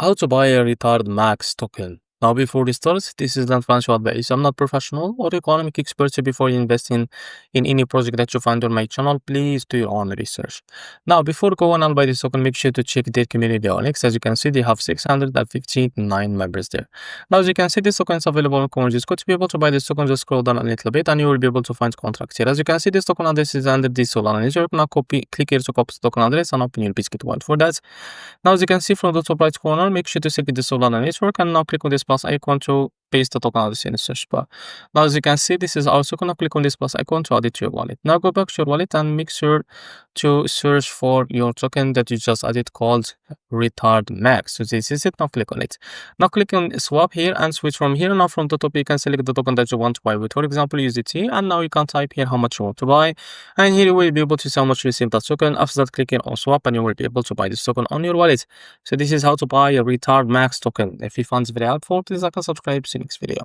How to buy a Retardmaxx token. Now, before we start, this is not financial advice. I'm not professional or economic expert. So before you invest in any project that you find on my channel, please do your own research. Now, before going on buy this token, make sure to check their community on X. As you can see, they have 659 members there. Now, as you can see, this token is available on CoinGecko. To be able to buy this token, just scroll down a little bit and you will be able to find contracts here. As you can see, this token address is under this Solana network. Now, click here to copy the token address and open your BITGET wallet for that. Now, as you can see from the top right corner, make sure to select the Solana network and now click on this plus icon to paste the token address in the search bar. Now, as you can see, this is also gonna click on this plus icon to add it to your wallet. Now, go back to your wallet and make sure to search for your token that you just added called Retardmaxx. So this is it. Now click on it. Now click on swap here and switch from here. Now from the top you can select the token that you want to buy with, for example USDT, and now you can type here how much you want to buy, and here you will be able to see how much you receive that token. After that, click here on swap and you will be able to buy this token on your wallet. So this is how to buy a Retardmaxx token. If you found this very helpful, please like and subscribe. See you next video.